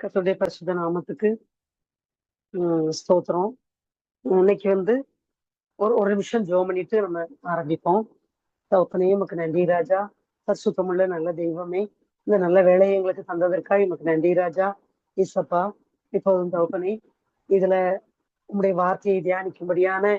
கர்த்தருடைய பரிசுத்த நாமத்துக்கு ஸ்தோத்திரம். இன்னைக்கு ஒரு நிமிஷம் ஜெபம் பண்ணிட்டு நம்ம ஆரம்பிப்போம். தகப்பனே உமக்கு நன்றி ராஜா. பரிசுத்தமுள்ள நல்ல தெய்வமே, இந்த நல்ல வேலையை எங்களுக்கு தந்ததற்காக உமக்கு நன்றி ராஜா. ஈசப்பா, இப்போதும் தகப்பனே இதுல உங்களுடைய வார்த்தையை தியானிக்கும்படியான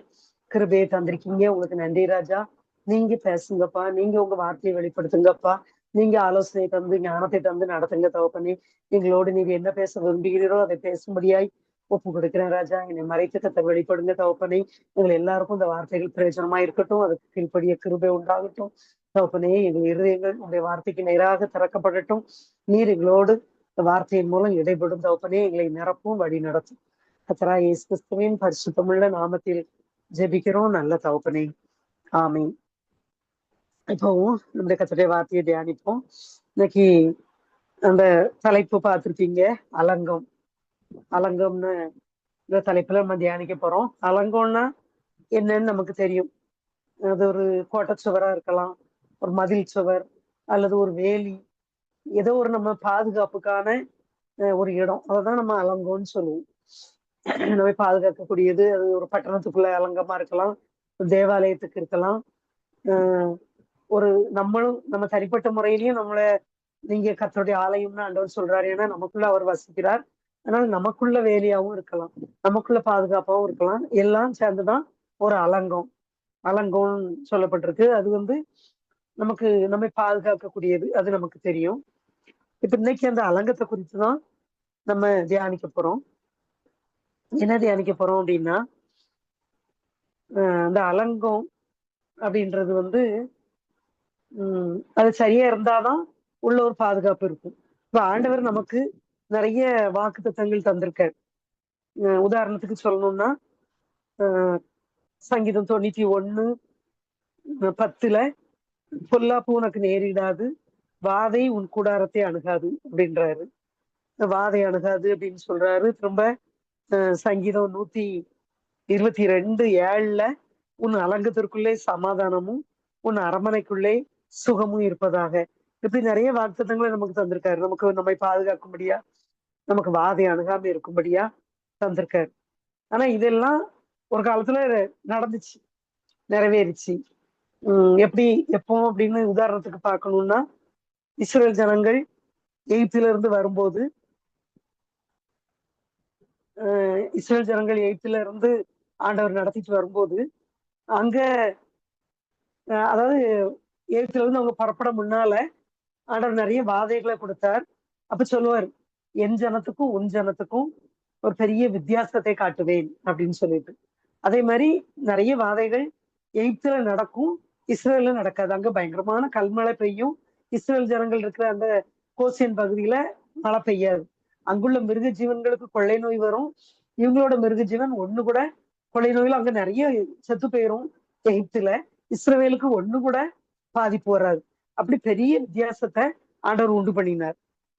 கிருபையை தந்திருக்கீங்க. உங்களுக்கு நன்றி ராஜா. நீங்க பேசுங்கப்பா, நீங்க உங்க வார்த்தையை வெளிப்படுத்துங்கப்பா, நீங்க ஆலோசனை தந்து ஞானத்தை தந்து நடத்துங்க தகப்பனே. எங்களோடு நீங்க என்ன பேச விரும்புகிறீரோ அதை பேசும்படியாய் ஒப்பு கொடுக்கிறேன் ராஜா. என்னை மறைத்து கத்தை வெளிப்படுங்க தகப்பனே. எங்கள் எல்லாருக்கும் இந்த வார்த்தைகள் பிரயோஜனமா இருக்கட்டும், அதுக்கு கீழ்ப்படிய கிருபை உண்டாகட்டும் தகப்பனே. எங்கள் இருதயங்கள் உங்களுடைய வார்த்தைக்கு நேராக திறக்கப்படட்டும். நீர் எங்களோடு இந்த வார்த்தையின் மூலம் இடைப்படும் தகப்பனே. எங்களை நிரப்பும் வழி நடத்தும். கர்த்தராகிய இயேசு கிறிஸ்துவின் பரிசுத்தமுள்ள நாமத்தில் ஜெபிக்கிறோம் நல்ல தகப்பனே, ஆமென். இப்போவும் நம்முடைய கர்த்தருடைய வார்த்தையை தியானிப்போம். இன்னைக்கு அந்த தலைப்பு பார்த்திருப்பீங்க, அலங்கம். அலங்கம்னு இந்த தலைப்புல நம்ம தியானிக்க போறோம். அலங்கம்னா என்னன்னு நமக்கு தெரியும். அது ஒரு கோட்டைச்சுவரா இருக்கலாம், ஒரு மதில் சுவர், அல்லது ஒரு வேலி, ஏதோ ஒரு நம்ம பாதுகாப்புக்கான ஒரு இடம். அதைதான் நம்ம அலங்கம்னு சொல்லுவோம். நம்ம பாதுகாக்கக்கூடியது. அது ஒரு பட்டணத்துக்குள்ள அலங்கமா இருக்கலாம், ஒரு தேவாலயத்துக்கு இருக்கலாம். ஒரு நம்மளும் நம்ம தனிப்பட்ட முறையிலயும் நீங்க கர்த்தருடைய ஆலயம்னு ஆண்டவர் சொல்றாரு. ஏன்னா நமக்குள்ள அவர் வசிக்கிறார். அதனால நமக்குள்ள வேலையாவும் இருக்கலாம், நமக்குள்ள பாதுகாப்பாவும் இருக்கலாம். எல்லாம் சேர்ந்துதான் ஒரு அலங்கம். அலங்கம் சொல்லப்பட்டிருக்கு. அது நமக்கு நம்மை பாதுகாக்கக்கூடியது. அது நமக்கு தெரியும். இப்ப இன்னைக்கு அந்த அலங்கத்தை குறித்துதான் நம்ம தியானிக்க போறோம். என்ன தியானிக்க போறோம் அப்படின்னா, அந்த அலங்கம் அப்படின்றது அது சரியா இருந்தாதான் உள்ள ஒரு பாதுகாப்பு இருக்கும். இப்ப ஆண்டவர் நமக்கு நிறைய வாக்குத்தத்தங்கள் தந்திருக்காரு. உதாரணத்துக்கு சொல்லணும்னா, சங்கீதம் 91:10 பொல்லாப்பு உனக்கு நேரிடாது, வாதை உன் கூடாரத்தை அணுகாது அப்படின்றாரு. வாதை அணுகாது அப்படின்னு சொல்றாரு. திரும்ப சங்கீதம் 122:7 உன் அலங்கத்திற்குள்ளே சமாதானமும் உன் அரமனைக்குள்ளே சுகமும் இருப்பதாக. இப்படி நிறைய வாக்குத்தத்தங்களை நமக்கு தந்திருக்காரு. நம்மை பாதுகாக்கும்படியா, நமக்கு வாதை அணுகாம இருக்கும்படியா தந்திருக்காரு. ஆனா இதெல்லாம் ஒரு காலத்துல நடந்துச்சு, நிறைவேறிச்சு. எப்படி எப்போ அப்படின்னு உதாரணத்துக்கு பார்க்கணும்னா, இஸ்ரேல் ஜனங்கள் எகிப்தில இருந்து வரும்போது, இஸ்ரேல் ஜனங்கள் எகிப்தில இருந்து ஆண்டவர் நடத்திட்டு வரும்போது, அங்க அதாவது எகிப்தில இருந்து அவங்க புறப்பட முன்னால ஆண்டவர் நிறைய வாதைகளை கொடுத்தார். அப்ப சொல்லுவார், என் ஜனத்துக்கும் உன் ஜனத்துக்கும் ஒரு பெரிய வித்தியாசத்தை காட்டுவேன் அப்படின்னு சொல்லிட்டு. அதே மாதிரி நிறைய வாதைகள் எகிப்தில நடக்கும், இஸ்ரேல்ல நடக்காது. அங்க பயங்கரமான கல்மழை பெய்யும். இஸ்ரேல் ஜனங்கள் இருக்கிற அந்த கோசியன் பகுதியில மழை பெய்யாது. அங்குள்ள மிருக ஜீவன்களுக்கு கொள்ளை நோய் வரும். இவங்களோட மிருக ஜீவன் ஒண்ணு கூட கொள்ளை நோயில அங்க நிறைய செத்து போயிரும் எகிப்துல. இஸ்ரேலுக்கு ஒண்ணு கூட பாதிப்பு வராது. அப்படி பெரிய வித்தியாசத்தை ஆண்டவர் உண்டு பண்ணினார்.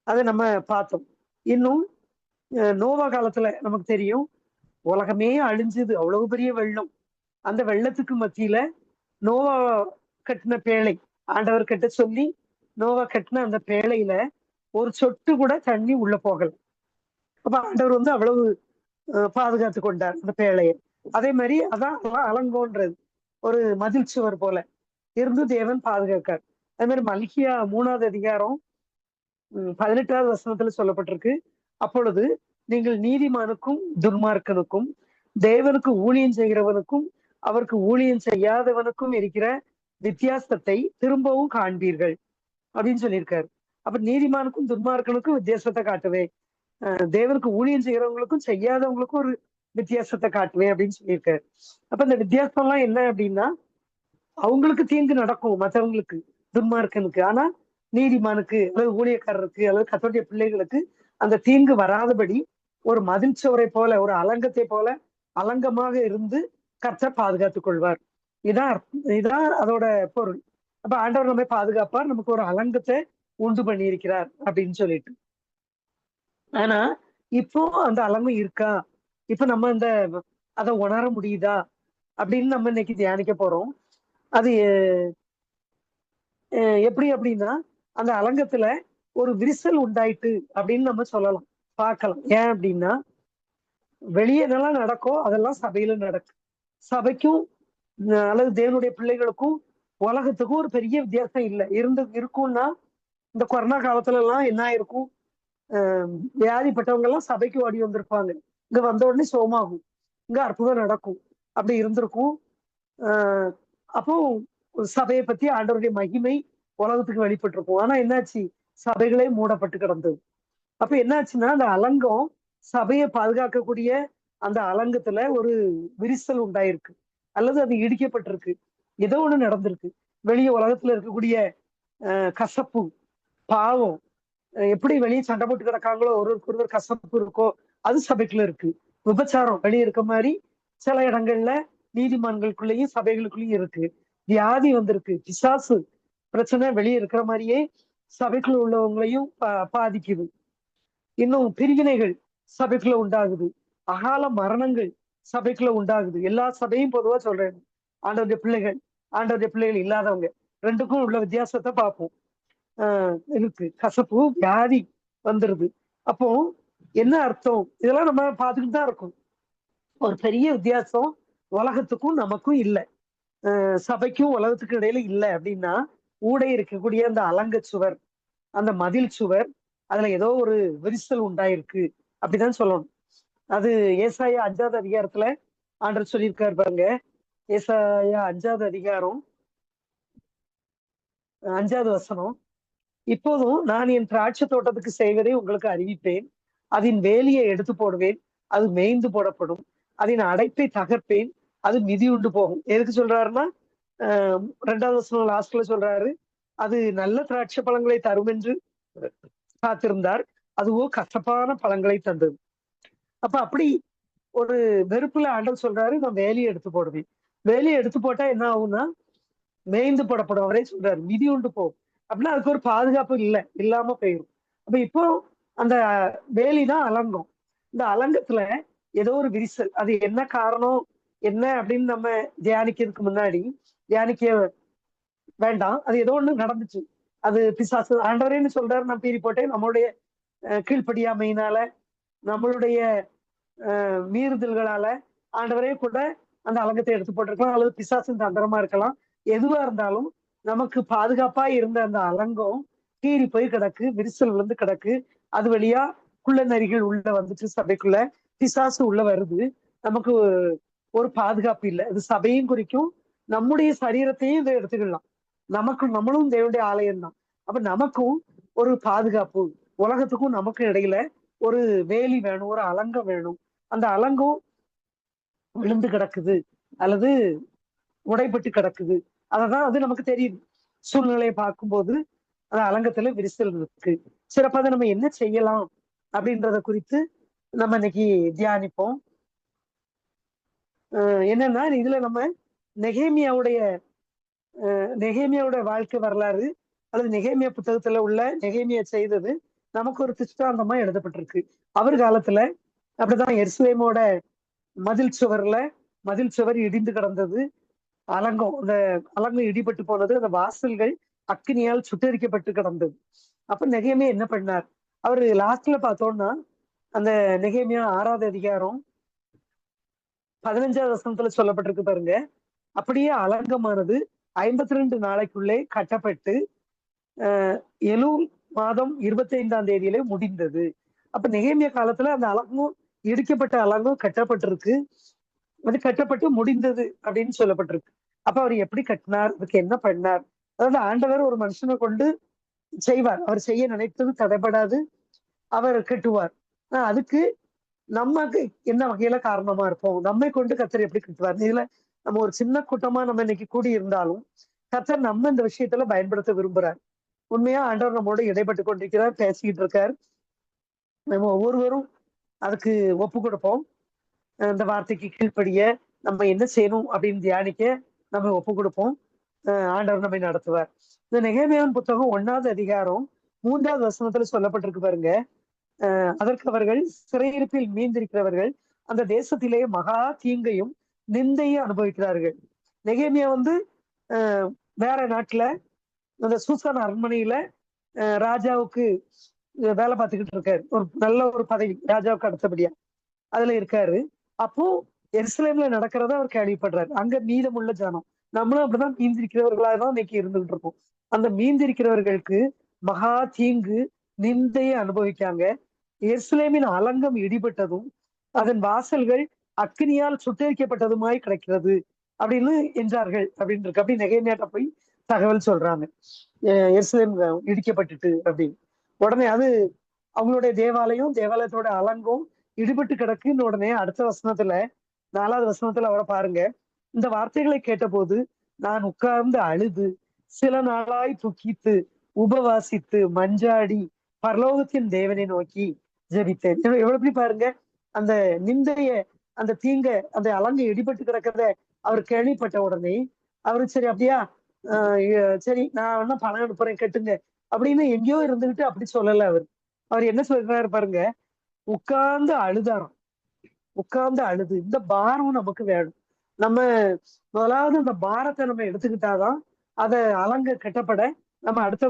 அதை நம்ம பார்த்தோம். இன்னும் நோவா காலத்துல நமக்கு தெரியும், உலகமே அழிஞ்சது, அவ்வளவு பெரிய வெள்ளம். அந்த வெள்ளத்துக்கு மத்தியில நோவா கட்டின பேழை, ஆண்டவர் கட்ட சொல்லி நோவா கட்டின அந்த பேழையில ஒரு சொட்டு கூட தண்ணி உள்ள போகல. அப்ப ஆண்டவர் அவ்வளவு பாதுகாத்து கொண்டார் அந்த பேழையை. அதே மாதிரி அதான் அலங்கோன்றது, ஒரு மதில் சுவர் போல இருந்து தேவன் பாதுகாக்கார். அதே மாதிரி மல்கியா 3:18 சொல்லப்பட்டிருக்கு, அப்பொழுது நீங்கள் நீதிமானுக்கும் துன்மார்க்கனுக்கும் தேவனுக்கு ஊழியம் செய்கிறவனுக்கும் அவருக்கு ஊழியம் செய்யாதவனுக்கும் இருக்கிற வித்தியாசத்தை திரும்பவும் காண்பீர்கள் அப்படின்னு சொல்லியிருக்காரு. அப்ப நீதிமானுக்கும் துன்மார்க்கனுக்கும் வித்தியாசத்தை காட்டுவேன், தேவனுக்கு ஊழியம் செய்யறவங்களுக்கும் செய்யாதவங்களுக்கும் ஒரு வித்தியாசத்தை காட்டுவேன் அப்படின்னு சொல்லியிருக்காரு. அப்ப இந்த வித்தியாசம் எல்லாம் என்ன அப்படின்னா, அவங்களுக்கு தீங்கு நடக்கும் மற்றவங்களுக்கு, துன்மார்க்கனுக்கு. ஆனா நீதிமானுக்கு அல்லது ஊழியக்காரருக்கு அல்லது கர்த்தருடைய பிள்ளைகளுக்கு அந்த தீங்கு வராதபடி ஒரு மதில் சுவரை போல, ஒரு அலங்கத்தை போல அலங்கமாக இருந்து கர்த்தர் பாதுகாத்துக் கொள்வார். இதான் அதோட பொருள். அப்ப ஆண்டவர் நம்மை பாதுகாப்பார், நமக்கு ஒரு அலங்கத்தை உண்டு பண்ணி இருக்கிறார் அப்படின்னு சொல்லிட்டு. ஆனா இப்போ அந்த அலங்கம் இருக்கா? இப்ப நம்ம அதை உணர முடியுதா அப்படின்னு நம்ம இன்னைக்கு தியானிக்க போறோம். அது எப்படி அப்படின்னா, அந்த அலங்கத்துல ஒரு விரிசல் உண்டாயிட்டு அப்படின்னு நம்ம சொல்லலாம். பார்க்கலாம். ஏன் அப்படின்னா வெளியே என்னெல்லாம் நடக்கும் அதெல்லாம் சபையில நடக்கும். சபைக்கும் அல்லது தேவனுடைய பிள்ளைகளுக்கும் உலகத்துக்கும் ஒரு பெரிய வித்தியாசம் இல்லை. இருக்கும்னா இந்த கொரோனா காலத்துல எல்லாம் என்ன ஆயிருக்கும், அஹ் வியாதிப்பட்டவங்க எல்லாம் சபைக்கு ஓடி வந்திருப்பாங்க. இங்க வந்த உடனே சோமாகும், இங்க அற்புதம் நடக்கும், அப்படி இருந்திருக்கும். ஆஹ் அப்போ சபையை பத்தி ஆண்டவருடைய மகிமை உலகத்துக்கு வெளிப்பட்டு இருக்கும். ஆனா என்னாச்சு, சபைகளே மூடப்பட்டு கிடந்தது. அப்ப என்னாச்சுன்னா அந்த அலங்கம், சபையை பாதுகாக்கக்கூடிய அந்த அலங்கத்துல ஒரு விரிசல் உண்டாயிருக்கு, அல்லது அது இடிக்கப்பட்டிருக்கு, ஏதோ ஒண்ணு நடந்திருக்கு. வெளியே உலகத்துல இருக்கக்கூடிய கசப்பு, பாவம், எப்படி வெளியே சண்டை போட்டு கிடக்காங்களோ ஒருவருக்கு ஒருவர் கசப்பு இருக்கோ, அது சபைக்குள்ள இருக்கு. விபச்சாரம் வெளியே இருக்க மாதிரி சில இடங்கள்ல நீதிமன்றங்களுக்குள்ளேயும் சபைகளுக்குள்ளேயும் இருக்கு. வியாதி வந்திருக்கு, பிசாசு பிரச்சனை வெளியே இருக்கிற மாதிரியே சபைக்குள்ள உள்ளவங்களையும் பாதிக்குது. இன்னும் பிரிவினைகள் சபைக்குள்ள உண்டாகுது, அகால மரணங்கள் சபைக்குள்ள உண்டாகுது. எல்லா சபையும் பொதுவா சொல்றேன், ஆண்டவருடைய பிள்ளைகள், ஆண்டவருடைய பிள்ளைகள் இல்லாதவங்க, ரெண்டுக்கும் உள்ள வித்தியாசத்தை பார்ப்போம். இருக்கு, கசப்பு வியாதி வந்துருது. அப்போ என்ன அர்த்தம், இதெல்லாம் நம்ம பார்த்துக்கிட்டு தான் இருக்கோம். ஒரு பெரிய வித்தியாசம் உலகத்துக்கும் நமக்கும் இல்லை, சபைக்கும் உலகத்துக்கும் இடையில இல்லை. அப்படின்னா ஊடே இருக்கக்கூடிய அந்த அலங்க சுவர், அந்த மதில் சுவர், அதுல ஏதோ ஒரு விரிசல் உண்டாயிருக்கு அப்படிதான் சொல்லணும். அது ஏசாயா 5வது அதிகாரத்துல ஆண்டவர் சொல்லியிருக்காரு பாருங்க. ஏசாயா 5வது அதிகாரம் 5வது வசனம். இப்போதும் நான் என் திராட்சை தோட்டத்துக்கு செய்வதை உங்களுக்கு அறிவிப்பேன். அதன் வேலியை எடுத்து போடுவேன், அது மேய்ந்து போடப்படும். அதன் அடைப்பை தகர்ப்பேன், அது மிதியுண்டு போகும். எதுக்கு சொல்றாருன்னா, 2வது வசனம் லாஸ்ட்ல சொல்றாரு, அது நல்ல திராட்சை பழங்களை தரும் என்று காத்திருந்தார், அதுவோ கசப்பான பழங்களை தந்தது. அப்ப அப்படி ஒரு வெறுப்புல ஆண்டவர் சொல்றாரு, நான் வேலையை எடுத்து போடுவேன். வேலையை எடுத்து போட்டா என்ன ஆகும்னா மேய்ந்து போடப்படும். அவரே சொல்றாரு மிதி உண்டு போகும். அப்படின்னா அதுக்கு ஒரு பாதுகாப்பு இல்லாம போயிடும். அப்ப இப்போ அந்த வேலிதான் அலங்கம். இந்த அலங்கத்துல ஏதோ ஒரு விரிசல், அது என்ன காரணம் என்ன அப்படின்னு நம்ம தியானிக்கிறதுக்கு முன்னாடி, தியானிக்க வேண்டாம், அது ஏதோ ஒண்ணு நடந்துச்சு. அது பிசாசு. ஆண்டவரேன்னு சொல்றாரு, நான் பீறி போட்டேன், நம்மளுடைய கீழ்ப்படியாமையினால, நம்மளுடைய மீறுதல்களால ஆண்டவரே கூட அந்த அலங்கத்தை எடுத்து போட்டிருக்கலாம், அல்லது பிசாசின் தந்திரமா இருக்கலாம். எதுவா இருந்தாலும் நமக்கு பாதுகாப்பா இருந்த அந்த அலங்கம் கீறி போய் கிடக்கு, விரிசல் விழுந்து கிடக்கு. அது வழியா குள்ள நரிகள் உள்ள வந்துட்டு சபைக்குள்ள, பிசாசு உள்ள வருது. நமக்கு ஒரு பாதுகாப்பு இல்லை. அது சபையும் குறிக்கும், நம்முடைய சரீரத்தையும் இதை எடுத்துக்கலாம். நம்மளும் தேவனுடைய ஆலயம் தான். அப்ப நமக்கும் ஒரு பாதுகாப்பு, உலகத்துக்கும் நமக்கும் இடையில ஒரு வேலி வேணும், ஒரு அலங்கம் வேணும். அந்த அலங்கம் விழுந்து கிடக்குது அல்லது உடைபட்டு கிடக்குது, அததான் அது நமக்கு தெரியுது. சூழ்நிலையை பார்க்கும்போது அந்த அலங்கத்துல விரிசல் இருக்கு. சிறப்பா அதை நம்ம என்ன செய்யலாம் அப்படின்றத குறித்து நம்ம இன்னைக்கு தியானிப்போம். என்னன்னா இதுல நம்ம நெகேமியாவுடைய வாழ்க்கை வரலாறு அல்லது நெகேமியா புத்தகத்துல உள்ள நெகேமியா செய்தது நமக்கு ஒரு திஷ்டாந்தமா எழுதப்பட்டிருக்கு. அவர் காலத்துல அப்படிதான் எருசலேமோட மதில் சுவர் இடிந்து கிடந்தது. அந்த அலங்கம் இடிபட்டு போனது. அந்த வாசல்கள் அக்கினியால் சுட்டரிக்கப்பட்டு கிடந்தது. அப்ப நெகேமியா என்ன பண்ணார், அவரு லாஸ்ட்ல பார்த்தோம்னா அந்த நெகேமியா 6வது அதிகாரம் 15வது வசனத்துல சொல்லப்பட்டிருக்கு பாருங்க. அப்படியே அலங்கமானது 52 நாளைக்குள்ளே கட்டப்பட்டு எலூல் மாதம் 25ஆம் தேதியிலே முடிந்தது. அப்ப நெகேமியா காலத்துல அந்த அலங்கம், இடிக்கப்பட்ட அலங்கம் கட்டப்பட்டிருக்கு, அது கட்டப்பட்டு முடிந்தது அப்படின்னு சொல்லப்பட்டிருக்கு. அப்ப அவர் எப்படி கட்டினார், அதுக்கு என்ன பண்ணார்? அதாவது ஆண்டவர் ஒரு மனுஷனை கொண்டு செய்வார், அவர் செய்ய நினைத்தது தடைபடாது, அவர் கட்டுவார். அதுக்கு நமக்கு என்ன வகையில காரணமா இருப்போம், நம்மை கொண்டு கர்த்தர் எப்படி கட்டுவார்? இதுல நம்ம ஒரு சின்ன கூட்டமா நம்ம இன்னைக்கு கூடி இருந்தாலும் கர்த்தர் நம்ம இந்த விஷயத்துல பயன்படுத்த விரும்புறார். உண்மையா ஆண்டவர் நம்மளோட இடைப்பட்டு கொண்டிருக்கிறார், பேசிக்கிட்டு இருக்கார். நம்ம ஒவ்வொருவரும் அதுக்கு ஒப்பு கொடுப்போம். இந்த வார்த்தைக்கு கீழ்ப்படிய நம்ம என்ன செய்யணும் அப்படின்னு தியானிக்க நம்ம ஒப்பு கொடுப்போம். ஆண்டவர் நம்மை நடத்துவார். இந்த நெகேமியாவின் புத்தகம் 1வது அதிகாரம் 3வது வசனத்துல சொல்லப்பட்டிருக்கு பாருங்க. அதற்கு அவர்கள் சிறையிருப்பில் மீந்திருக்கிறவர்கள் அந்த தேசத்திலே மகா தீங்கையும் நிந்தையும் அனுபவிக்கிறார்கள். நெகேமியா வேற நாட்டுல அந்த சூசான் அரண்மனையில ராஜாவுக்கு வேலை பார்த்துக்கிட்டு இருக்காரு. ஒரு நல்ல ஒரு பதவி, ராஜாவுக்கு அடுத்தபடியா அதுல இருக்காரு. அப்போ எருசலேம்ல நடக்கிறத அவர் கேள்விப்படுறாரு. அங்க மீதமுள்ள ஜனம், நம்மளும் அப்படிதான் மீந்திருக்கிறவர்களா தான் இன்னைக்கு இருந்துகிட்டு இருக்கோம். அந்த மீந்திருக்கிறவர்களுக்கு மகா தீங்கு, நிந்தையை அனுபவிக்காங்க. எருசலேமின் அலங்கம் இடிபட்டதும் அதன் வாசல்கள் அக்கினியால் சுட்டெரிக்கப்பட்டதுமாய் கிடைக்கிறது அப்படின்னு என்றார்கள் அப்படின்னு இருக்கு. அப்படி நெகேமியாட்ட போய் தகவல் சொல்றாங்க. எருசலேம் இடிக்கப்பட்டுட்டு அப்படின்னு. உடனே அது அவங்களுடைய தேவாலயத்தோட அலங்கம் இடிபட்டு கிடக்குன்னு உடனே அடுத்த வசனத்துல, 4வது வசனத்துல அவரை பாருங்க. இந்த வார்த்தைகளை கேட்டபோது நான் உட்கார்ந்து அழுது சில நாளாய் துக்கித்து உபவாசித்து மஞ்சாடி பரலோகத்தின் தேவனை நோக்கி ஜெபித்தேன். எப்படி பாருங்க, அந்த நிந்தைய, அந்த தீங்க, அந்த அலங்கு இடிபட்டு கிடக்கிறத அவர் கேள்விப்பட்ட உடனே அவரு சரி அப்படியா, சரி நான் வேணா பணம் அனுப்புறேன் கட்டுங்க அப்படின்னு எங்கேயோ இருந்துகிட்டு அப்படி சொல்லல அவர். அவர் என்ன சொல்றாரு பாருங்க, உட்கார்ந்து அழுதாராம். உட்கார்ந்து அழுது, இந்த பாரம் நமக்கு வேணும். நம்ம முதலாவது அந்த பாரத்தை நம்ம எடுத்துக்கிட்டாதான் அதை அலங்க கட்டப்பட நம்ம அடுத்த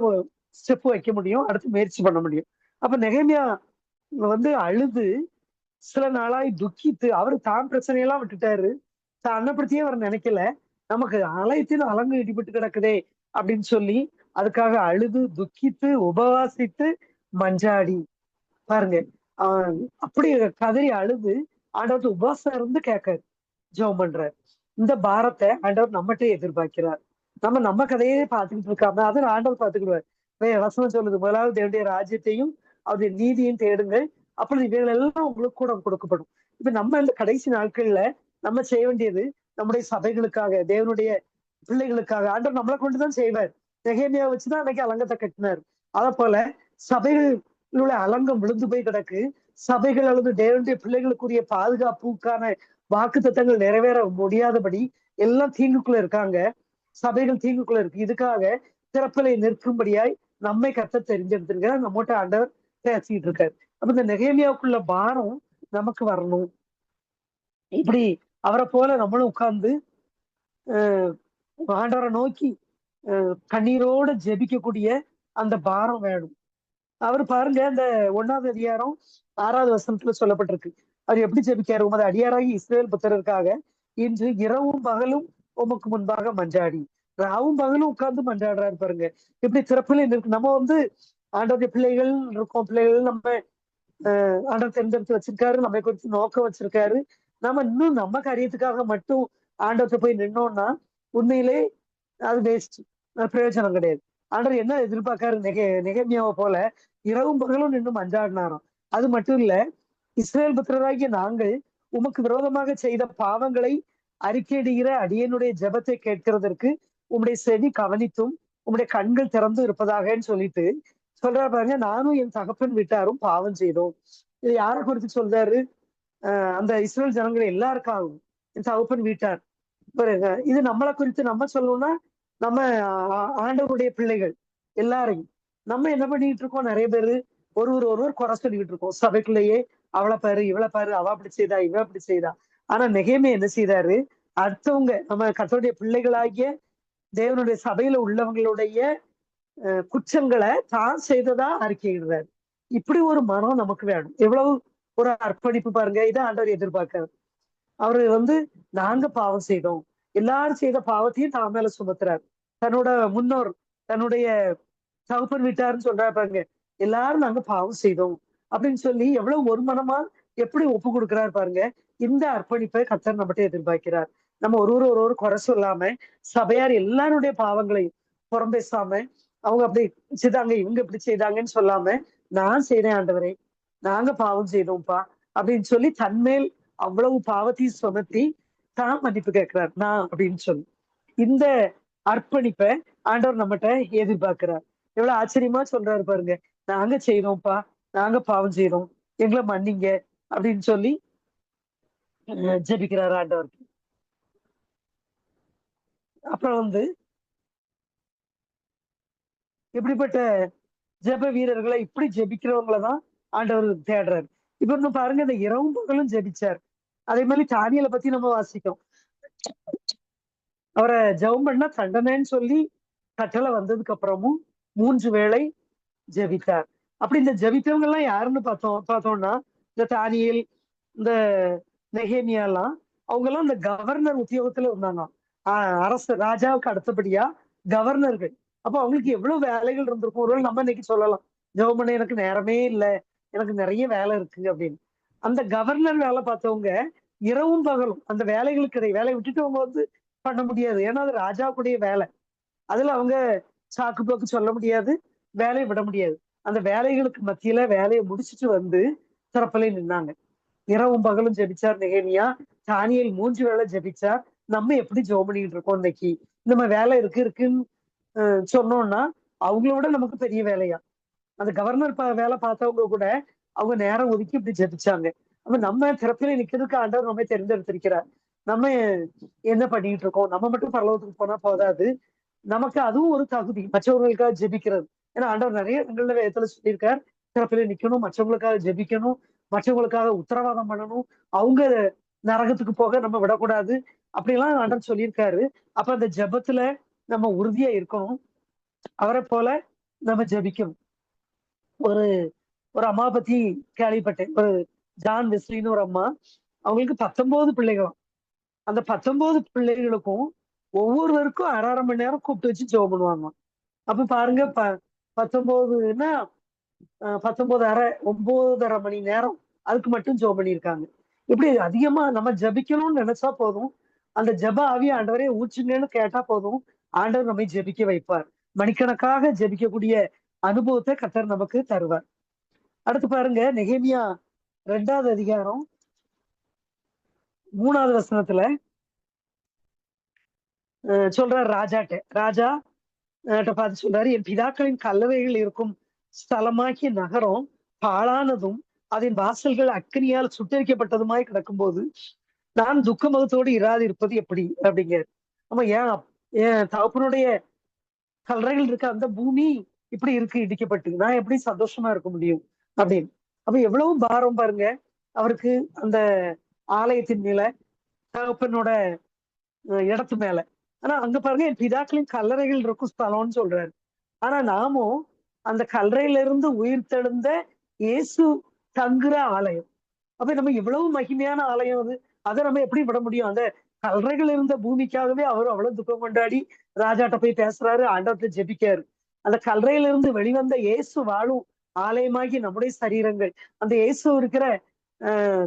ஸ்டெப் வைக்க முடியும், அடுத்து முயற்சி பண்ண முடியும். அப்ப நெகேமியா அழுது சில நாளாய் துக்கித்து, அவரு தான் பிரச்சனையெல்லாம் விட்டுட்டாரு, தான் அன்னப்படுத்தியே அவர் நினைக்கல. நமக்கு ஆலயத்தின் அலங்கு இடிபட்டு கிடக்குதே அப்படின்னு சொல்லி அதுக்காக அழுது துக்கித்து உபவாசித்து மஞ்சாடி பாருங்க. அப்படி கதறி அழுது ஆண்டவர் உபவாசம் இருந்து கேட்காரு, ஜெபம் பண்றாரு. இந்த பாரத்தை ஆண்டவர் நம்மகிட்ட எதிர்பார்க்கிறார். நம்ம கதையே பார்த்துக்கிட்டு இருக்காம அதை ஆண்டவர் பார்த்துக்கிடுவார். வசனம் சொல்லுது, முதலாவது தேவனுடைய ராஜ்யத்தையும் அவருடைய நீதியையும் தேடுங்கள், அப்படி இவைகள் எல்லாம் உங்களுக்கு கூட கொடுக்கப்படும். இப்ப நம்ம இந்த கடைசி நாட்கள்ல நம்ம செய்ய வேண்டியது, நம்முடைய சபைகளுக்காக, தேவனுடைய பிள்ளைகளுக்காக ஆண்டவர் நம்மளை கொண்டுதான் செய்வார். நெகேமியா வச்சுதான் அன்னைக்கு அலங்கத்தை கட்டினார். அத போல சபைகள் உள்ள அலங்கம் விழுந்து போய் கிடக்கு. சபைகள் அல்லது தேவனுடைய பிள்ளைகளுக்குரிய பாதுகாப்புக்கான வாக்கு தத்தங்கள் நிறைவேற முடியாதபடி எல்லாம் தீங்குக்குள்ள இருக்காங்க. சபைகள் தீங்குக்குள்ள இருக்கு. இதுக்காக திறப்பிலை நிற்கும்படியாய் நம்மை கத்த தெரிஞ்செடுத்திருக்காரு. நம்மகிட்ட ஆண்டவர் பேசிட்டு இருக்காரு. அப்ப இந்த நெகேமியாவுக்குள்ள பாரம் நமக்கு வரணும். இப்படி அவரை போல நம்மளும் உட்கார்ந்து ஆண்டவரை நோக்கி கண்ணீரோட ஜெபிக்கக்கூடிய அந்த பாரம் வேணும். அவர் பாருங்க, இந்த 1வது அதிகாரம் 6வது வசனத்துல சொல்லப்பட்டிருக்கு. அவர் எப்படி ஜெபிக்காரு, உமது அடியாராகி இஸ்ரேல் புத்திரருக்காக இன்று இரவும் பகலும் உமக்கு முன்பாக மஞ்சாடி. ராவும் பகலும் உட்கார்ந்து மஞ்சாடுறாரு பாருங்க. எப்படி திறப்பில் இருக்கு. நம்ம ஆண்டவருடைய பிள்ளைகள் இருக்கோம். பிள்ளைகள் நம்ம ஆண்டவர் தேர்ந்தெடுத்து வச்சிருக்காரு, நம்மை குறித்து நோக்கம் வச்சிருக்காரு. நம்ம இன்னும் நம்ம காரியத்துக்காக மட்டும் ஆண்டவத்தை போய் நின்னோம்னா உண்மையிலே அது வேஸ்ட், பிரயோஜனம் கிடையாது. ஆண்டவர் என்ன எதிர்பார்க்காரு, நெகேமியாவை போல இரவும் பகலும் நின்று மஞ்சாடினாராம். அது மட்டும் இல்ல, இஸ்ரேல் புத்திரராகிய நாங்கள் உமக்கு விரோதமாக செய்த பாவங்களை அறிக்கையிடுகிற அடியனுடைய ஜெபத்தை கேட்கிறதற்கு உம்முடைய செவி கவனித்தும் உம்முடைய கண்கள் திறந்து இருப்பதாகன்னு சொல்லிட்டு சொல்றாரு பாருங்க. நானும் என் தகப்பன் வீட்டாரும் பாவம் செய்தோம். இது யாரை குறித்து சொல்றாரு? அந்த இஸ்ரேல் ஜனங்கள் எல்லாருக்காகவும் என் தகப்பன் வீட்டார். பாருங்க, இது நம்மளை குறித்து நம்ம சொல்லணும்னா நம்ம ஆண்டவருடைய பிள்ளைகள் எல்லாரையும் நம்ம என்ன பண்ணிட்டு இருக்கோம், நிறைய பேரு ஒருவர் குறை சொல்லிக்கிட்டு இருக்கோம் சபைக்குள்ளேயே. அவளை பாரு, இவளை பாரு, அவ அப்படி செய்தா, இவ அப்படி செய்தா. ஆனா நெகேமியா என்ன செய்தாரு, அடுத்தவங்க நம்ம கர்த்தருடைய பிள்ளைகளாகிய தேவனுடைய சபையில உள்ளவங்களுடைய குற்றங்களை தான் செய்ததா அறிக்கையிடுறாரு. இப்படி ஒரு மனம் நமக்கு வேணும். எவ்வளவு ஒரு அர்ப்பணிப்பு பாருங்க. இதை ஆண்டவர் எதிர்பார்க்கிறார். அவரு நாங்க பாவம் செய்தோம், எல்லாரும் செய்த பாவத்தையும் தான் மேல சுமத்துறாரு. தன்னோட முன்னோர், தன்னுடைய தகப்பன் வீட்டாருன்னு சொல்றாரு பாருங்க. எல்லாரும் நாங்க பாவம் செய்தோம் அப்படின்னு சொல்லி எவ்வளவு ஒரு மனமா எப்படி ஒப்பு கொடுக்குறாரு பாருங்க. இந்த அர்ப்பணிப்பை கர்த்தர் நம்மகிட்ட எதிர்பார்க்கிறார். நம்ம ஒரு குறை சொல்லாம, சபையார் எல்லாருடைய பாவங்களையும் புறம் பேசாம, அவங்க அப்படி செய்தாங்க, இவங்க இப்படி செய்தாங்கன்னு சொல்லாம, நான் செய்தேன் ஆண்டவரே, நாங்க பாவம் செய்தோம்ப்பா அப்படின்னு சொல்லி தன்மேல் அவ்வளவு பாவத்தையும் சுமத்தி தான் மன்னிப்பு கேட்கிறார் நான் அப்படின்னு சொல்லி. இந்த அர்ப்பணிப்பை ஆண்டவர் நம்மகிட்ட எதிர்பார்க்கிறார். எவ்வளவு ஆச்சரியமா சொல்றாரு பாருங்க. நாங்க செய்தோம்ப்பா, நாங்க பாவம் செய்தோம், எங்களை மன்னிங்க அப்படின்னு சொல்லி ஜெபிக்கிறாரு ஆண்டவருக்கு. அப்புறம் எப்படிப்பட்ட ஜெப வீரர்களை, இப்படி ஜெபிக்கிறவங்களதான் ஆண்டவர் தேடுறாரு. இப்ப இன்னும் பாருங்க, இந்த இரவும் பகலும் ஜெபிச்சார். அதே மாதிரி தானியலை பத்தி நம்ம வாசிக்கிறோம். அவரை ஜெபம் பண்ணா தண்டனைன்னு சொல்லி கட்டளை வந்ததுக்கு அப்புறமும் 3 வேளை ஜெபித்தார். அப்படி இந்த ஜபித்தவங்க எல்லாம் யாருன்னு பார்த்தோம்னா இந்த தானியேல், இந்த நெகேமியா எல்லாம் அவங்க எல்லாம் இந்த கவர்னர் உத்தியோகத்துல இருந்தாங்க. அரசு ராஜாவுக்கு அடுத்தபடியா கவர்னர்கள். அப்போ அவங்களுக்கு எவ்வளவு வேலைகள் இருந்திருக்கும். ஒருவேளை நம்ம இன்னைக்கு சொல்லலாம், ஜெபம் பண்ண எனக்கு நேரமே இல்லை, எனக்கு நிறைய வேலை இருக்கு அப்படின்னு. அந்த கவர்னர் வேலை பார்த்தவங்க இரவும் பகலும் அந்த வேலைகளுக்கு வேலையை விட்டுட்டு அவங்க பண்ண முடியாது. ஏன்னா அது ராஜாவுக்குடைய வேலை. அதுல அவங்க சாக்கு போக்கு சொல்ல முடியாது, வேலையை விட முடியாது. அந்த வேலைகளுக்கு மத்தியில வேலையை முடிச்சுட்டு திறப்பிலே நின்னாங்க. இரவும் பகலும் ஜெபிச்சார் நெகேமியா. தானியேல் 3 வேளை ஜெபிச்சார். நம்ம எப்படி ஜெபம் பண்ணிட்டு இருக்கோம் இன்னைக்கு? நம்ம வேலை இருக்குன்னு சொன்னோம்னா அவங்கள விட நமக்கு பெரிய வேலையா? அந்த கவர்னர் வேலை பார்த்தவங்க கூட அவங்க நேரம் ஒதுக்கி இப்படி ஜெபிச்சாங்க. அப்ப நம்ம திறப்பிலே நிக்கிறதுக்கு ஆண்டவர் நம்ம தேர்ந்தெடுத்திருக்கிறார். நம்ம என்ன பண்ணிட்டு இருக்கோம்? நம்ம மட்டும் பரலோகத்துக்கு போனா போதாது. நமக்கு அதுவும் ஒரு தகுதி, மற்றவர்களுக்காக ஜெபிக்கிறது. ஏன்னா ஆண்டவர் நிறைய இடங்கள்ல வேதத்துல சொல்லியிருக்கார், திறப்பிலே நிக்கணும், மற்றவங்களுக்காக ஜெபிக்கணும், மற்றவங்களுக்காக உத்தரவாதம் பண்ணணும், அவங்க நரகத்துக்கு போக நம்ம விடக்கூடாது, அப்படியெல்லாம் ஆண்டவர் சொல்லியிருக்காரு. அப்ப அந்த ஜெபத்துல நம்ம உறுதியா இருக்கணும். அவரை போல நம்ம ஜெபிக்கணும். ஒரு ஒரு அம்மா பத்தி கேள்விப்பட்டேன். ஒரு ஜான் வெஸ்லின்னு ஒரு அம்மா. அவங்களுக்கு 19 பிள்ளைகளாம். அந்த 19 பிள்ளைகளுக்கும் ஒவ்வொருவருக்கும் 1/2 மணி நேரம் கூப்பிட்டு வச்சு ஜெபம் பண்ணுவாங்க. அப்ப பாருங்க, 19ன்னா 19 அரை 9:30 மணி நேரம் அதுக்கு மட்டும் ஜெபம் பண்ணியிருக்காங்க. இப்படி அதிகமா நம்ம ஜெபிக்கணும்னு நினைச்சா போதும், அந்த ஜெப ஆவிய ஆண்டவரே ஊற்றுங்கன்னு கேட்டா போதும், ஆண்டவர் நம்மை ஜெபிக்க வைப்பார். மணிக்கணக்காக ஜெபிக்கக்கூடிய அனுபவத்தை கர்த்தர் நமக்கு தருவார். அடுத்து பாருங்க, நெகேமியா 2வது அதிகாரம் 3வது வசனத்துல சொல்றார் ராஜா பார்த்து சொல்றாரு, என் பிதாக்களின் கல்லறைகள் இருக்கும் ஸ்தலமாகிய நகரம் பாழானதும் அதன் வாசல்கள் அக்கினியால் சுட்டரிக்கப்பட்டதுமாய் கிடக்கும்போது நான் துக்க முகத்தோடு இராது இருப்பது எப்படி அப்படிங்க. ஆமா, என் தகப்பனுடைய கல்லறைகள் இருக்க அந்த பூமி இப்படி இருக்கு இடிக்கப்பட்டு, நான் எப்படி சந்தோஷமா இருக்க முடியும் அப்படின்னு. அப்ப எவ்வளவு பாரம் பாருங்க அவருக்கு அந்த ஆலயத்தின் மேல, தகப்பனோட இடத்து மேல. ஆனா அங்க பாருங்க, என் பிதாக்களின் கல்லறைகள் இருக்கும் ஸ்தலம்னு சொல்றாரு. ஆனா நாமும் அந்த கல்லறையில இருந்து உயிர் தெழுந்த இயேசு தங்குற ஆலயம். அப்ப நம்ம எவ்வளவு மகிமையான ஆலயம் அது. அதை நம்ம எப்படி விட முடியும்? அந்த கல்லறைகள் இருந்த பூமிக்காகவே அவர் அவ்வளவு துக்கம் கொண்டாடி ராஜாட்ட போய் பேசுறாரு, ஆண்டவர்கிட்ட ஜெபிக்காரு. அந்த கல்லறையில இருந்து வெளிவந்த இயேசு வாழும் ஆலயமாகி நம்முடைய சரீரங்கள், அந்த இயேசு இருக்கிற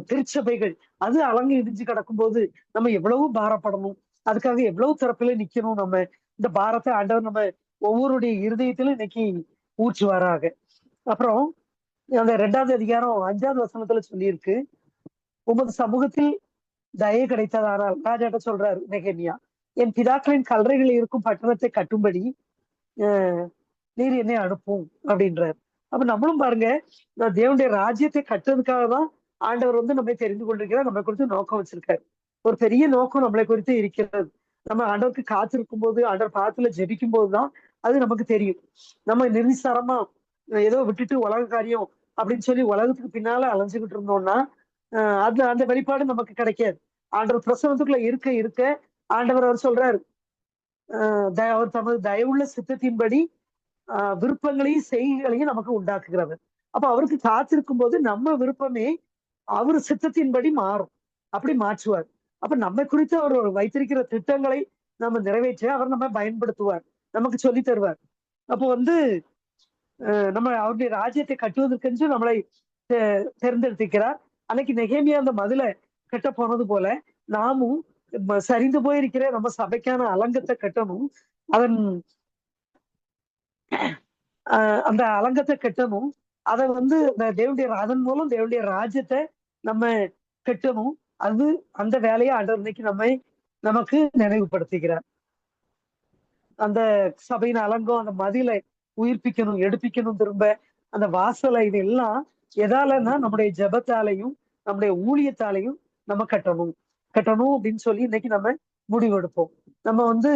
திருச்சபைகள், அது அலங்கி இடிஞ்சு கிடக்கும்போது நம்ம எவ்வளவு பாரப்படணும், அதுக்காக எவ்வளவு திறப்பில நிக்கணும். நம்ம இந்த பாரத்தை ஆண்டவர் நம்ம ஒவ்வொருடைய இருதயத்திலும் இன்னைக்கு ஊற்றுவாராக. அப்புறம் அந்த 2வது அதிகாரம் 5வது வசனத்துல சொல்லியிருக்கு, உமது சமூகத்தில் தயை கிடைத்ததானால், ராஜாட்ட சொல்றாரு நெகேமியா, என் பிதாக்களின் கல்லறைகள் இருக்கும் பட்டணத்தை கட்டும்படி நீர் என்னை அனுப்பும் அப்படின்றாரு. அப்ப நம்மளும் பாருங்க, தேவனுடைய ராஜ்யத்தை கட்டுறதுக்காக தான் ஆண்டவர் நம்மை தெரிந்து கொண்டிருக்கிறார், நம்ம குறித்து நோக்கம் வச்சிருக்காரு. ஒரு பெரிய நோக்கம் நம்மளை குறித்து இருக்கிறது. நம்ம ஆண்டவருக்கு காத்திருக்கும் போது, ஆண்டவர் பாத்துல ஜெபிக்கும் போதுதான் அது நமக்கு தெரியும். நம்ம நிர்விசாரமா ஏதோ விட்டுட்டு உலக காரியம் அப்படின்னு சொல்லி உலகத்துக்கு பின்னால அலைஞ்சுக்கிட்டு இருந்தோம்னா அந்த அந்த வெளிப்பாடு நமக்கு கிடைக்காது. ஆண்டவர் பிரசவத்துக்குள்ள இருக்க இருக்க ஆண்டவர் அவர் சொல்றாரு, அவர் தமது தயவுள்ள சித்தத்தின்படி விருப்பங்களையும் செய்கைகளையும் நமக்கு உண்டாக்குகிறவர். அப்ப அவருக்கு காத்திருக்கும் போது நம்ம விருப்பமே அவர் சித்தத்தின்படி மாறும், அப்படி மாற்றுவார். அப்ப நம்ம குறித்து அவர் வைத்திருக்கிற திட்டங்களை நம்ம நிறைவேற்ற அவர் நம்ம பயன்படுத்துவார், நமக்கு சொல்லி தருவார். அப்போ நம்ம அவருடைய ராஜ்யத்தை கட்டுவதற்கு நம்மளை தேர்ந்தெடுத்திருக்கிறார். அன்னைக்கு நெகேமியா அந்த மதுளை கட்ட போனது போல நாமும் சரிந்து போயிருக்கிற நம்ம சபைக்கான அலங்கத்தை கட்டணும். அதன் அந்த அலங்கத்தை கட்டணும். அதை தேவனுடைய அதன் மூலம் தேவனுடைய ராஜ்யத்தை நம்ம கட்டணும். அது அந்த வேலையை ஆண்டவர் இன்னைக்கு நமக்கு நினைவுபடுத்துகிறார். அந்த சபையின் அலங்கம், அந்த மதிலை உயிர்ப்பிக்கணும், எடுப்பிக்கணும், திரும்ப அந்த வாசலை, இதெல்லாம் எதாலன்னா நம்முடைய ஜெபத்தாலையும் நம்முடைய ஊழியத்தாலையும் நம்ம கட்டணும் அப்படின்னு சொல்லி இன்னைக்கு நம்ம முடிவெடுப்போம். நம்ம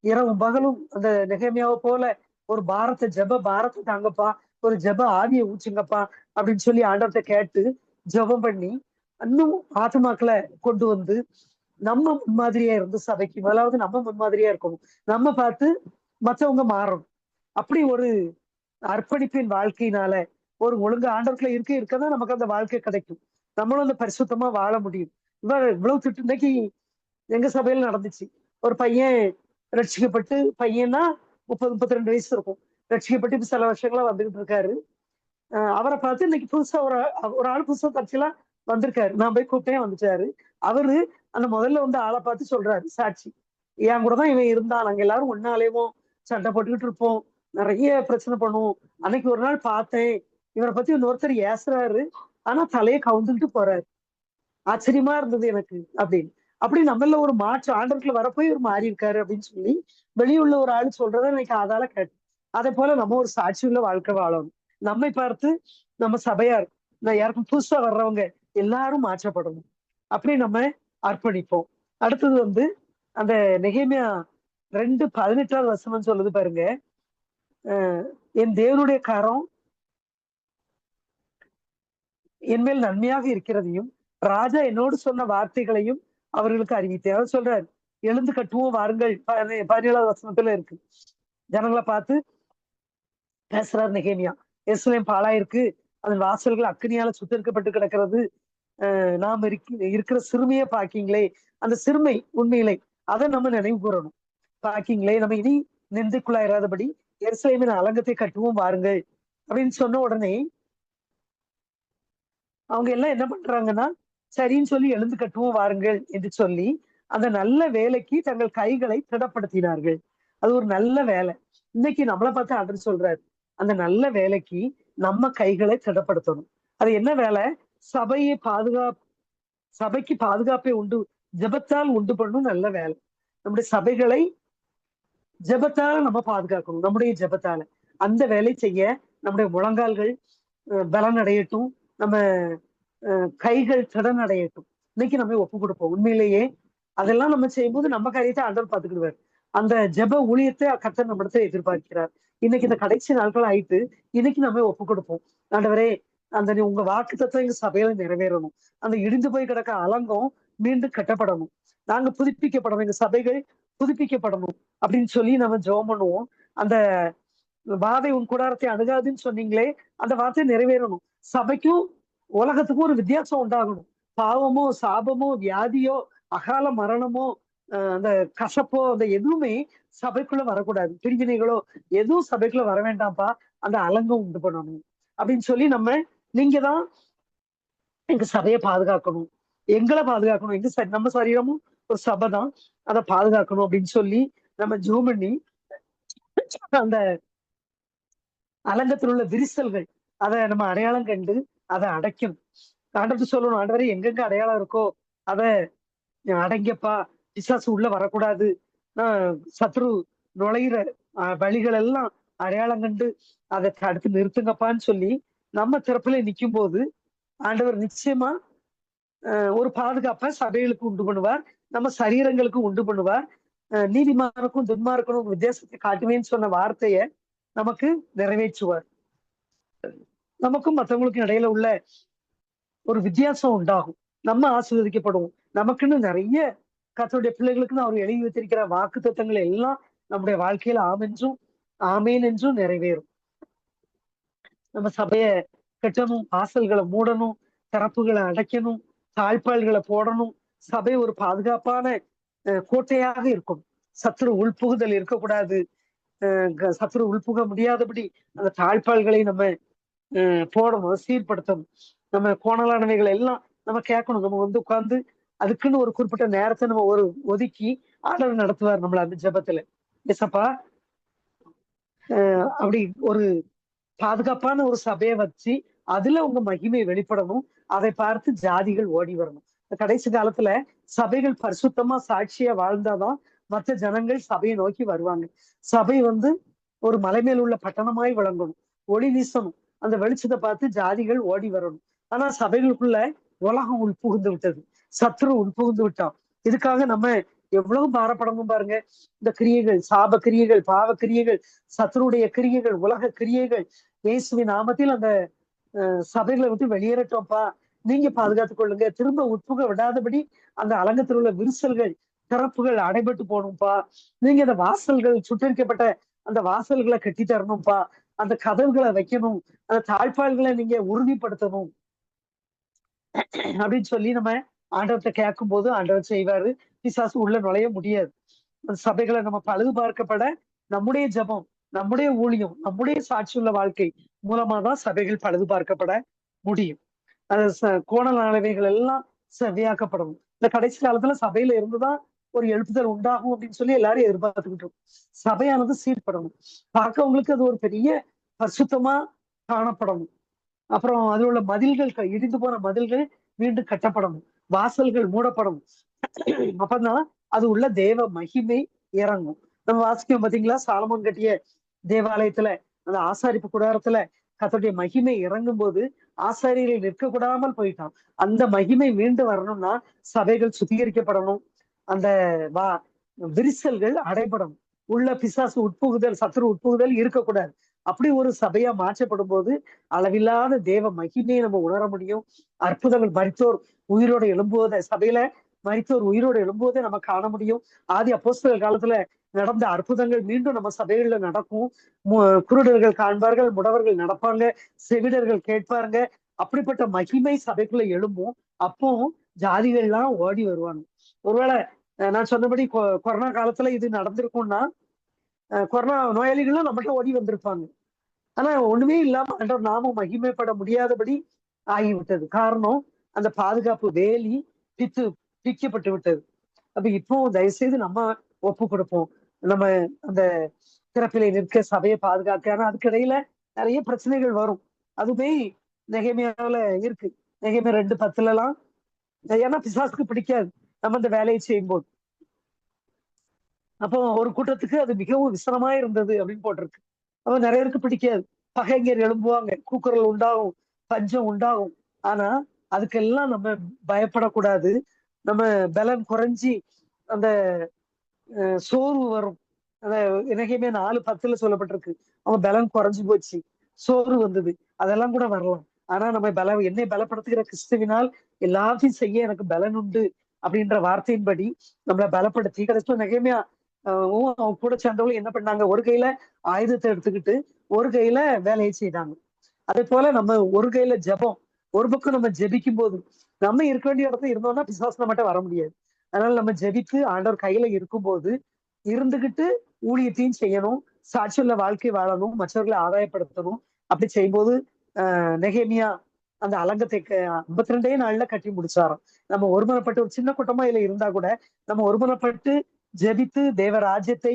இரவும் பகலும் அந்த நெகேமியாவை போல ஒரு ஜெப பாரத்தை தாங்கப்பா, ஒரு ஜெப ஆவியை ஊச்சுங்கப்பா அப்படின்னு சொல்லி ஆண்டவர்கிட்ட கேட்டு ஜெபம் பண்ணி இன்னும் ஆத்மாக்களை கொண்டு நம்ம முன்மாதிரியா இருந்து சபைக்கு முதலாவது நம்ம முன்மாதிரியா இருக்கணும். நம்ம பார்த்து மற்றவங்க மாறணும். அப்படி ஒரு அர்ப்பணிப்பின் வாழ்க்கையினால, ஒரு ஒழுங்கு ஆண்டவர்களை இருக்கதான் நமக்கு அந்த வாழ்க்கை கிடைக்கும். நம்மளும் அந்த பரிசுத்தமா வாழ முடியும். இவ்வளவு திட்டு இன்னைக்கு எங்க சபையில நடந்துச்சு. ஒரு பையன் ரட்சிக்கப்பட்டு, பையன்னா 30, 32 வயசு இருக்கும். ரட்சிக்கப்பட்டு இப்ப சில வருஷங்களா வந்துகிட்டு இருக்காரு. அவரை பார்த்து இன்னைக்கு புதுசா ஒரு ஆள் புதுசா தற்செயலா வந்திருக்காரு. நான் போய் கூப்பிட்டேன், வந்துட்டாரு. அவரு அந்த முதல்ல வந்து ஆளை பார்த்து சொல்றாரு சாட்சி. என் கூட தான் இவன் இருந்தான். நாங்க எல்லாரும் ஒண்ணா அலைவோம், சண்டை போட்டுக்கிட்டு இருப்போம், நிறைய பிரச்சனை பண்ணுவோம். அன்னைக்கு ஒரு நாள் பார்த்தேன், இவரை பத்தி இன்னொருத்தர் ஏசுறாரு, ஆனா தலையை கவுந்துக்கிட்டு போறாரு. ஆச்சரியமா இருந்தது எனக்கு அப்படின்னு. அப்படி நம்மள ஒரு மாற்று ஆண்டவருக்குள்ள வரப்போய் ஒரு மாறி இருக்காரு அப்படின்னு சொல்லி வெளியுள்ள ஒரு ஆளு சொல்றதை இன்னைக்கு அதால கேட்டேன். அதே போல நம்ம ஒரு சாட்சி உள்ள வாழ்க்கை வாழணும். நம்மை பார்த்து நம்ம சபையார், நான் யாருக்கும் புதுசா வர்றவங்க எல்லாரும் மாற்றப்படணும். அப்படி நம்ம அர்ப்பணிப்போம். அடுத்தது வந்து அந்த நெகேமியா 2:18 வசனம் சொல்லுது பாருங்க. என் தேவனுடைய கரம் என் மேல் நன்மையாக இருக்கிறதையும் ராஜா என்னோடு சொன்ன வார்த்தைகளையும் அவர்களுக்கு அறிவித்தேன். அவர் சொல்றாரு, எழுந்து கட்டுவோம் வாருங்கள். 17வது வசனத்துல இருக்கு. ஜனங்களை பார்த்து பேசுறாரு நெகேமியா. எருசலேம் பாழாயிருக்கு, அதன் வாசல்கள் அக்கினியால சுத்தரிக்கப்பட்டு கிடக்கிறது. நாம் இருக்கிற சிறுமையை பாக்கீங்களே, அந்த சிறுமை உண்மையிலே அதை நம்ம நினைவு கூறணும். பாக்கீங்களே, நம்ம இனி நிந்தைக்குள்ளாயிராதபடி எருசலேமின் அலங்கத்தை கட்டுவோம் வாருங்கள் அப்படின்னு சொன்ன உடனே அவங்க எல்லாம் என்ன பண்றாங்கன்னா, சரின்னு சொல்லி எழுந்து கட்டுவோம் வாருங்கள் என்று சொல்லி அந்த நல்ல வேலைக்கு தங்கள் கைகளை திடப்படுத்தினார்கள். அது ஒரு நல்ல வேலை. இன்னைக்கு நம்மளை பார்த்து ஆண்டவர் சொல்றாரு, அந்த நல்ல வேலைக்கு நம்ம கைகளை திடப்படுத்தணும். அது என்ன வேலை? சபையை சபைக்கு பாதுகாப்பை உண்டு, ஜெபத்தால் உண்டு பண்ணும் நல்ல வேலை. நம்முடைய சபைகளை ஜெபத்தால நம்ம பாதுகாக்கணும். நம்முடைய ஜெபத்தால அந்த வேலை செய்ய நம்முடைய முழங்கால்கள் பலன் அடையட்டும், நம்ம கைகள் திறன் அடையட்டும். இன்னைக்கு நம்ம ஒப்பு கொடுப்போம். உண்மையிலேயே அதெல்லாம் நம்ம செய்யும்போது நம்ம காரியத்தை ஆண்டவர் பார்த்துக்கிடுவார். அந்த ஜெப ஊழியத்தை கர்த்தர் நம்ம இடத்துல எதிர்பார்க்கிறார். இன்னைக்கு இந்த கடைசி நாட்கள் ஆயிட்டு இன்னைக்கு நம்ம ஒப்பு கொடுப்போம். ஆண்டவரே, அந்த உங்க வாக்கு தத்துவம் எங்க சபையில நிறைவேறணும். அந்த இடிந்து போய் கிடக்க அலங்கம் மீண்டும் கட்டப்படணும். நாங்க புதுப்பிக்கப்படணும், எங்க சபைகள் புதுப்பிக்கப்படணும் அப்படின்னு சொல்லி நம்ம ஜெபம் பண்ணுவோம். அந்த வாதை உன் கூடாரத்தை அணுகாதுன்னு சொன்னீங்களே, அந்த வார்த்தை நிறைவேறணும். சபைக்கும் உலகத்துக்கும் ஒரு வித்தியாசம் உண்டாகணும். பாவமோ சாபமோ வியாதியோ அகால மரணமோ அந்த கசப்போ அந்த எதுவுமே சபைக்குள்ள வரக்கூடாது. பிரிவினைகளோ எதுவும் சபைக்குள்ள வர வேண்டாம்ப்பா, அந்த அலங்கம் உண்டு பண்ணணும் அப்படின்னு சொல்லி நீங்க தான் எங்க சபையை பாதுகாக்கணும், எங்களை பாதுகாக்கணும், நம்ம சரீரமும் ஒரு சபை தான், அதை பாதுகாக்கணும் அப்படின்னு சொல்லி நம்ம ஜெபம் பண்ணி அந்த அலங்கத்தில் உள்ள விரிசல்கள் அதை நம்ம அடையாளம் கண்டு அதை அடைக்கணும். ஆண்டவருக்கு சொல்லணும், ஆண்டவரே எங்கெங்க அடையாளம் இருக்கோ அதை அடங்கப்பா, பிசாசு உள்ள வரக்கூடாது, சத்ரு நுழையிற வழிகள் எல்லாம் அடையாளம் கண்டு அதை தடுத்து நிறுத்துங்கப்பான்னு சொல்லி நம்ம திறப்புல நிற்கும் போது ஆண்டவர் நிச்சயமா ஒரு பாதுகாப்பை சபைகளுக்கு உண்டு பண்ணுவார், நம்ம சரீரங்களுக்கு உண்டு பண்ணுவார். நீதிமானுக்கும் துன்மார்க்கனும் வித்தியாசத்தை காட்டுவேன்னு சொன்ன வார்த்தைய நமக்கு நிறைவேற்றுவார். நமக்கும் மற்றவங்களுக்கும் இடையில உள்ள ஒரு வித்தியாசம் உண்டாகும். நம்ம ஆசீர்வதிக்கப்படுவோம். நமக்குன்னு நிறைய கர்த்தருடைய பிள்ளைகளுக்குன்னு அவர் எழுதி வைத்திருக்கிற வாக்கு தத்தங்கள் எல்லாம் நம்முடைய வாழ்க்கையில ஆமேன் என்றும் நிறைவேறும். நம்ம சபைய கட்டணும், வாசல்களை மூடணும், திறப்புகளை அடைக்கணும், தாழ்பால்களை போடணும். சபை ஒரு பாதுகாப்பான கோட்டையாக இருக்கும். சத்துரு உள்புகுதல் இருக்கக்கூடாது. சத்துரு உள்புக முடியாதபடி அந்த தாழ்பால்களை நம்ம போடணும், சீர்படுத்தணும். நம்ம கோணலானவைகள் எல்லாம் நம்ம கேட்கணும். நம்ம வந்து உட்கார்ந்து அதுக்குன்னு ஒரு குறிப்பிட்ட நேரத்தை நம்ம ஒதுக்கி ஆண்டவர் நடத்துவார் நம்மள அந்த ஜெபத்துல. ஏசப்பா, அப்படி ஒரு பாதுகாப்பான ஒரு சபையை வச்சு அதுல உங்க மகிமை வெளிப்படணும், அதை பார்த்து ஜாதிகள் ஓடி வரணும். கடைசி காலத்துல சபைகள் பரிசுத்தமா சாட்சியா வாழ்ந்தாதான் மற்ற ஜனங்கள் சபையை நோக்கி வருவாங்க. சபை வந்து ஒரு மலை மேல் உள்ள பட்டணமாய் விளங்கணும், ஒளி வீசணும், அந்த வெளிச்சத்தை பார்த்து ஜாதிகள் ஓடி வரணும். ஆனா சபைகளுக்குள்ள உலகம் உள்புகுந்து விட்டது, சத்ரு உள்புகுந்து விட்டான். இதுக்காக நம்ம எவ்வளவு பாரப்படணும் பாருங்க. இந்த கிரியைகள், சாப கிரியைகள், பாவ கிரியைகள், சத்ருடைய கிரியைகள், உலக கிரியைகள் இயேசுவின் நாமத்தில் அந்த சபைகளை விட்டு வெளியேறட்டோம்ப்பா, நீங்க பாதுகாத்துக் கொள்ளுங்க. திரும்ப உட்புக விடாதபடி அந்த அலங்கத்தில் உள்ள விரிசல்கள், திறப்புகள் அடைபட்டு போகணும்ப்பா. நீங்க அந்த வாசல்கள் சுட்டரிக்கப்பட்ட அந்த வாசல்களை கட்டி தரணும்ப்பா. அந்த கதவுகளை வைக்கணும், அந்த தாழ்பாள்களை நீங்க உறுதிப்படுத்தணும் அப்படின்னு சொல்லி நம்ம ஆண்டவர்கிட்ட கேட்கும் போது ஆண்டவர் செய்வாரு. பிசாசு உள்ள நுழைய முடியாது. அந்த சபைகளை நம்ம பழுது பார்க்கப்பட நம்முடைய ஜெபம், நம்முடைய ஊழியம், நம்முடைய சாட்சியுள்ள வாழ்க்கை மூலமா தான் சபைகள் பழுது பார்க்கப்பட முடியும். அது கோணல் அளவைகள் எல்லாம் சரியாக்கப்படணும். இந்த கடைசி காலத்துல சபையில இருந்துதான் ஒரு எழுப்புதல் உண்டாகும் அப்படின்னு சொல்லி எல்லாரும் எதிர்பார்த்துக்கிட்டு இருக்கோம். சபையானது சீர்படணும். பார்க்கவங்களுக்கு அது ஒரு பெரிய பரிசுத்தமா காணப்படணும். அப்புறம் அதில் உள்ள மதில்கள் இடிந்து போன மதில்கள் மீண்டும் கட்டப்படணும். வாசல்கள் மூடப்படணும். அப்பதான் அது உள்ள தேவ மகிமை இறங்கும். நம்ம வாசிக்கும் பாத்தீங்களா, சாலமோன் கட்டிய தேவாலயத்துல அந்த ஆசாரிப்பு கூடாரத்துல கர்த்தருடைய மகிமை இறங்கும் போது ஆசாரியர்கள் நிற்க கூடாமல் போயிட்டான். அந்த மகிமை மீண்டும் வரணும்னா சபைகள் சுத்திகரிக்கப்படணும். அந்த வா விரிசல்கள் அடைபடணும். உள்ள பிசாசு உட்புகுதல், சத்துரு உட்புகுதல் இருக்கக்கூடாது. அப்படி ஒரு சபையா மாற்றப்படும் போது அளவில்லாத தேவ மகிமையை நம்ம உணர முடியும். அற்புதங்கள், மரித்தோர் உயிரோட எழும்புவதை சபையில மரித்தோர் உயிரோடு எழும்போதே நம்ம காண முடியும். ஆதி அப்போஸ்தலர் காலத்துல நடந்த அற்புதங்கள் மீண்டும் நம்ம சபைகள்ல நடக்கும். குருடர்கள் காண்பார்கள், முடவர்கள் நடப்பாங்க, செவிடர்கள் கேட்பாருங்க. அப்படிப்பட்ட மகிமை சபைக்குள்ள எழும்பும். அப்போ ஜாதிகள்லாம் ஓடி வருவாங்க. ஒருவேளை நான் சொன்னபடி கொரோனா காலத்துல இது நடந்திருக்கும்னா கொரோனா நோயாளிகளும் நம்மகிட்ட ஓடி வந்திருப்பாங்க. ஆனா ஒண்ணுமே இல்லாம ஆண்டவர் நாமம் மகிமைப்பட முடியாதபடி ஆகிவிட்டது. காரணம் அந்த பாதுகாப்பு வேலி பித்து பிக்கப்பட்டு விட்டது. அப்ப இப்போ தயவுசெய்து நம்ம ஒப்பு கொடுப்போம். நம்ம அந்த திறப்பிலை நிற்க சபையை பாதுகாக்க. ஆனா அதுக்கு இடையில நிறைய பிரச்சனைகள் வரும். அதுவே நெகேமியாவுல இருக்கு. நெகேமியா 2:10 ஏன்னா பிசாசுக்கு பிடிக்காது நம்ம இந்த வேலையை செய்யும் போது. அப்போ ஒரு கூட்டத்துக்கு அது மிகவும் விசனமா இருந்தது அப்படின்னு போட்டிருக்கு. அப்ப நிறைய பேருக்கு பிடிக்காது. பகைஞர் எழும்புவாங்க, கூக்குரல் உண்டாகும், பஞ்சம் உண்டாகும். ஆனா அதுக்கெல்லாம் நம்ம பயப்படக்கூடாது. நம்ம பலன் குறைஞ்சி அந்த சோர்வு வரும். அந்த எனக்குமே 4:10 சொல்லப்பட்டிருக்கு. அவன் பலன் குறைஞ்சு போச்சு, சோர்வு வந்தது, அதெல்லாம் கூட வரலாம். ஆனா நம்ம என்னை பலப்படுத்துகிற கிறிஸ்துவினால் எல்லாத்தையும் செய்ய எனக்கு பலன் உண்டு அப்படின்ற வார்த்தையின்படி நம்மளை பலப்படுத்தி கடைசியில் நெகேமியா அவங்க கூட சேர்ந்தவங்க என்ன பண்ணாங்க, ஒரு கையில ஆயுதத்தை எடுத்துக்கிட்டு ஒரு கையில வேலையை செய்தாங்க. அதே போல நம்ம ஒரு கையில ஜெபம், ஒரு பக்கம் நம்ம ஜெபிக்கும் போது நம்ம இருக்க வேண்டிய இடத்துல இருந்தோம்னா பிசாசு நம்மகிட்ட வர முடியாது. அதனால நம்ம ஜெபித்து ஆண்டவர் கையில இருக்கும்போது இருந்துகிட்டு ஊழியத்தையும் செய்யணும், சாட்சியுள்ள வாழ்க்கை வாழணும், மற்றவர்களை ஆதாயப்படுத்தணும். அப்படி செய்யும்போது நெகேமியா அந்த அலங்கத்தை 52 நாள்ல கட்டி முடிச்சாராம். நம்ம ஒருமனப்பட்டு ஒரு சின்ன கூட்டமா இதுல இருந்தா கூட நம்ம ஒருமனப்பட்டு ஜெபித்து தேவ ராஜ்யத்தை,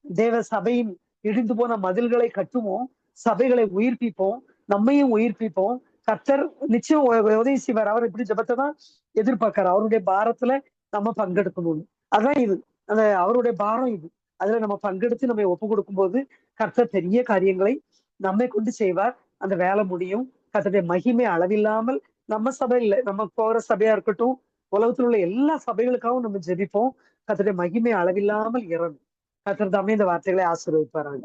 தேவ சபையின் இடிந்து போன மதில்களை கட்டுவோம், சபைகளை உயிர்ப்பிப்போம், நம்மையும் உயிர்ப்பிப்போம். கர்த்தர் நிச்சயம் உதவி செய்வார். அவர் இப்படி ஜெபத்தை தான் எதிர்பார்க்கிறார். அவருடைய பாரத்துல நம்ம பங்கெடுக்கணும்னு. அதான் இது, அந்த அவருடைய பாரம் இது. அதுல நம்ம பங்கெடுத்து நம்ம ஒப்பு கொடுக்கும் போது கர்த்தர் பெரிய காரியங்களை நம்மை கொண்டு செய்வார். அந்த வேலை முடியும். கர்த்தருடைய மகிமை அளவில்லாமல் நம்ம சபை இல்லை, நம்ம போற சபையா இருக்கட்டும், உலகத்தில் உள்ள எல்லா சபைகளுக்காகவும் நம்ம ஜெபிப்போம். கர்த்தருடைய மகிமை அளவில்லாமல் இறங்கும். கர்த்தர் தாமே இந்த வார்த்தைகளை ஆசீர்வதிப்பாராங்க.